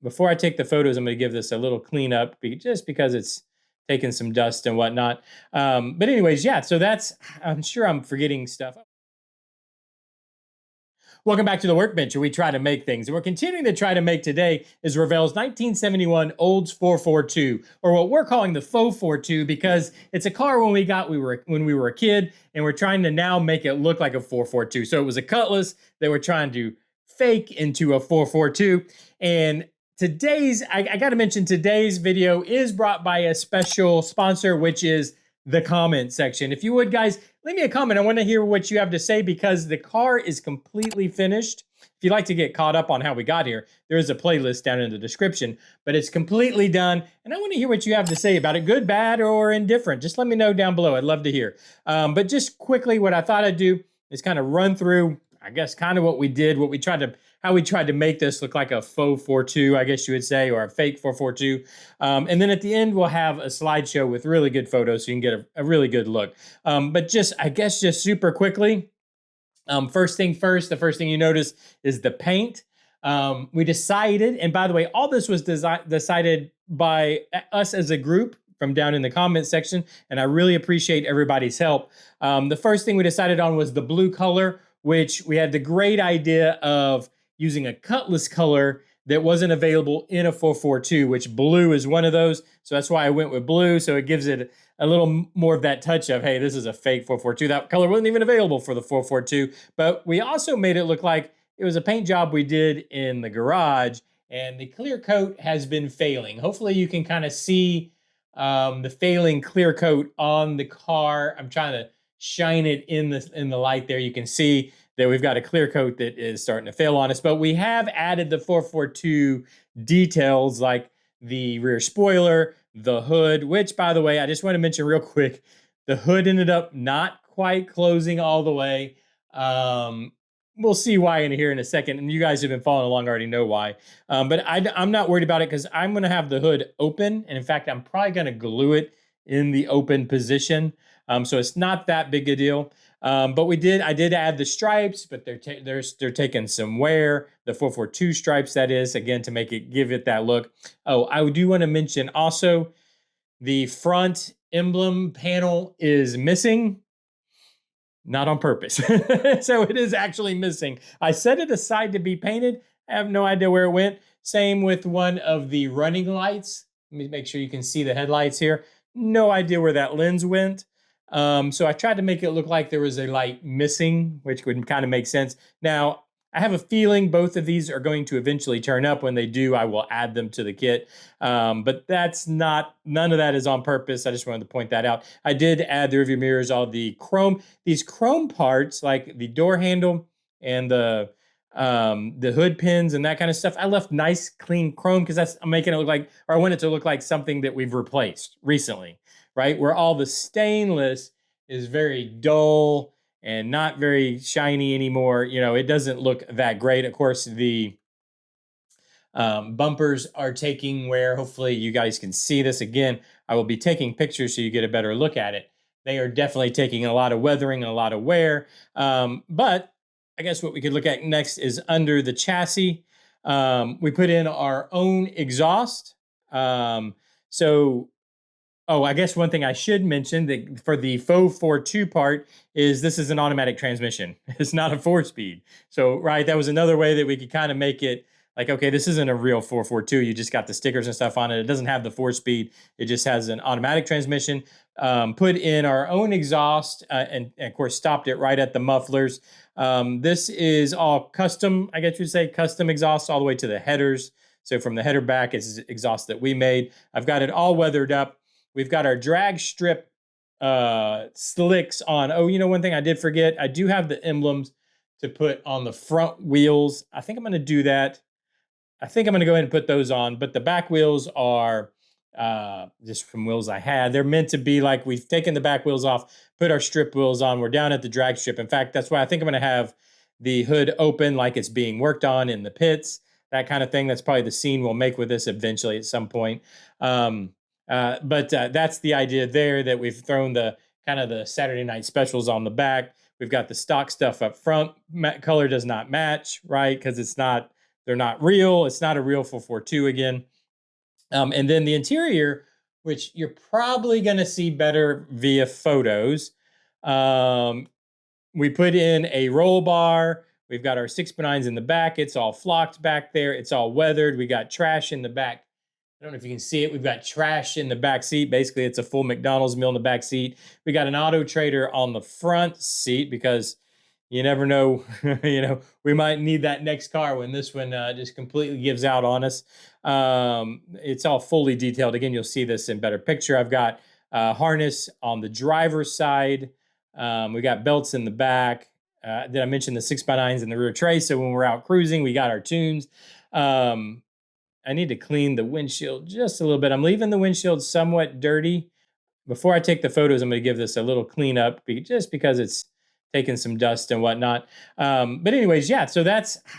before I take the photos, I'm going to give this a little cleanup just because it's taken some dust and whatnot. But anyways, yeah, so I'm sure I'm forgetting stuff. Welcome back to the workbench, where we try to make things. And we're continuing to try to make today is Revell's 1971 Olds 442, or what we're calling the Faux Four-Two, because it's a car when we were a kid, and we're trying to now make it look like a 442. So it was a Cutlass that we're trying to fake into a 442. And I got to mention, today's video is brought by a special sponsor, which is the comment section. If you would, guys, leave me a comment. I want to hear what you have to say, because the car is completely finished. If you'd like to get caught up on how we got here, there is a playlist down in the description, but it's completely done. And I want to hear what you have to say about it, good, bad, or indifferent. Just let me know down below. I'd love to hear. But just quickly, what I thought I'd do is kind of run through, I guess, kind of what we did, how we tried to make this look like a faux 4-2, I guess you would say, or a fake 4-4-2. And then at the end, we'll have a slideshow with really good photos so you can get a really good look. But just super quickly, first thing first, the first thing you notice is the paint. We decided, and by the way, all this was decided by us as a group from down in the comment section, and I really appreciate everybody's help. The first thing we decided on was the blue color, which we had the great idea of using a Cutlass color that wasn't available in a 442, which blue is one of those. So that's why I went with blue. So it gives it a little more of that touch of, hey, this is a fake 442. That color wasn't even available for the 442. But we also made it look like it was a paint job we did in the garage, and the clear coat has been failing. Hopefully you can kind of see the failing clear coat on the car. I'm trying to shine it in the light there. You can see that we've got a clear coat that is starting to fail on us, but we have added the 442 details like the rear spoiler, the hood, which, by the way, I just want to mention real quick, the hood ended up not quite closing all the way. We'll see why in here in a second, and you guys who've been following along already know why. But I'm not worried about it, because I'm going to have the hood open, and in fact, I'm probably going to glue it in the open position. So it's not that big a deal. But I did add the stripes, but they're taking some wear. The 442 stripes, that is, again, to give it that look. Oh, I do want to mention also the front emblem panel is missing. Not on purpose. So it is actually missing. I set it aside to be painted. I have no idea where it went. Same with one of the running lights. Let me make sure you can see the headlights here. No idea where that lens went. So I tried to make it look like there was a light missing, which would kind of make sense. Now, I have a feeling both of these are going to eventually turn up. When they do, I will add them to the kit. But none of that is on purpose. I just wanted to point that out. I did add the rearview mirrors, all the chrome. These chrome parts, like the door handle and the hood pins and that kind of stuff, I left nice, clean chrome, because I'm making it look like, or I want it to look like something that we've replaced recently, right? Where all the stainless is very dull and not very shiny anymore. It doesn't look that great. Of course, the bumpers are taking wear. Hopefully you guys can see this. Again, I will be taking pictures so you get a better look at it. They are definitely taking a lot of weathering and a lot of wear. But I guess what we could look at next is under the chassis. We put in our own exhaust. Oh, I guess one thing I should mention, that for the Faux Four-Two part, is this is an automatic transmission. It's not a 4-speed. So, right, that was another way that we could kind of make it like, okay, this isn't a real 442. You just got the stickers and stuff on it. It doesn't have the 4-speed. It just has an automatic transmission. Put in our own exhaust, and of course stopped it right at the mufflers. This is all custom, I guess you'd say, custom exhaust all the way to the headers. So from the header back, it's exhaust that we made. I've got it all weathered up. We've got our drag strip slicks on. Oh, one thing I did forget, I do have the emblems to put on the front wheels. I think I'm going to do that. I think I'm going to go ahead and put those on, but the back wheels are just from wheels I had. They're meant to be like, we've taken the back wheels off, put our strip wheels on. We're down at the drag strip. In fact, that's why I think I'm going to have the hood open like it's being worked on in the pits, that kind of thing. That's probably the scene we'll make with this eventually at some point. But that's the idea there, that we've thrown the kind of the Saturday night specials on the back. We've got the stock stuff up front. Color does not match, right? Because it's not they're not real. It's not a real 442 again. And then the interior, which you're probably going to see better via photos. We put in a roll bar. We've got our 6x9s in the back. It's all flocked back there. It's all weathered. We got trash in the back. I don't know if you can see it. We've got trash in the back seat. Basically, it's a full McDonald's meal in the back seat. We got an auto trader on the front seat because you never know, we might need that next car when this one just completely gives out on us. It's all fully detailed. Again, you'll see this in better picture. I've got harness on the driver's side. We got belts in the back. Did I mention the 6x9s in the rear tray? So when we're out cruising, we got our tunes. I need to clean the windshield just a little bit. I'm leaving the windshield somewhat dirty. Before I take the photos, I'm going to give this a little cleanup just because it's taking some dust and whatnot. But anyways, yeah, so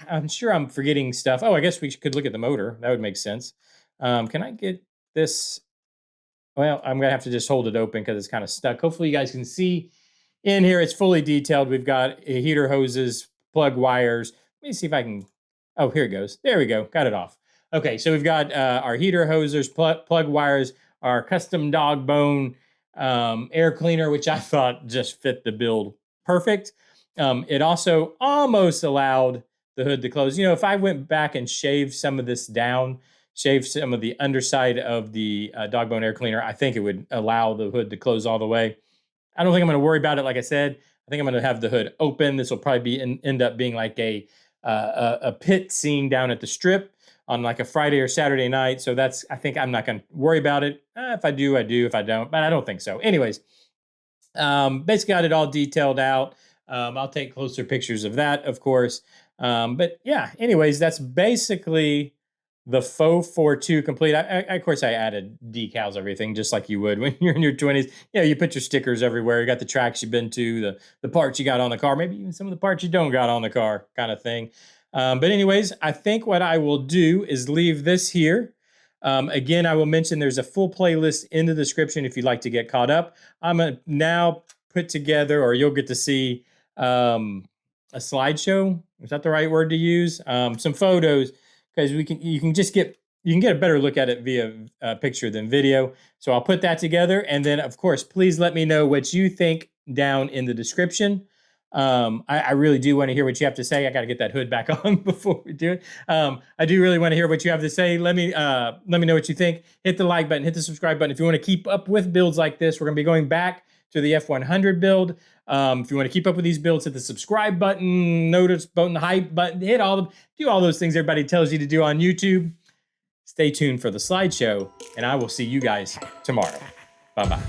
I'm sure I'm forgetting stuff. Oh, I guess we could look at the motor. That would make sense. Can I get this? Well, I'm going to have to just hold it open because it's kind of stuck. Hopefully you guys can see in here. It's fully detailed. We've got heater hoses, plug wires. Let me see if I can. Oh, here it goes. There we go. Got it off. Okay, so we've got our heater hosers, plug wires, our custom dog bone air cleaner, which I thought just fit the build perfect. It also almost allowed the hood to close. If I went back and shaved some of this down, shaved some of the underside of the dog bone air cleaner, I think it would allow the hood to close all the way. I don't think I'm going to worry about it. Like I said, I think I'm going to have the hood open. This will probably end up being like a pit scene down at the strip on like a Friday or Saturday night. So I think I'm not going to worry about it. If I do, I do. If I don't, but I don't think so. Anyways, basically got it all detailed out. I'll take closer pictures of that, of course. But yeah, anyways, that's basically the Faux Four-Two complete. Of course, I added decals, everything, just like you would when you're in your 20s. You put your stickers everywhere. You got the tracks you've been to, the parts you got on the car, maybe even some of the parts you don't got on the car, kind of thing. But anyways, I think what I will do is leave this here. Again, I will mention there's a full playlist in the description if you'd like to get caught up. I'm going to now put together, or you'll get to see a slideshow. Is that the right word to use? Some photos, because you can get a better look at it via picture than video. So I'll put that together, and then of course, please let me know what you think down in the description. I really do want to hear what you have to say. I got to get that hood back on before we do it. I do really want to hear what you have to say. Let me know what you think. Hit the like button, hit the subscribe button. If you want to keep up with builds like this, we're going to be going back to the F100 build. If you want to keep up with these builds, hit the subscribe button, notice button, the hype button, do all those things everybody tells you to do on YouTube. Stay tuned for the slideshow, and I will see you guys tomorrow. Bye-bye.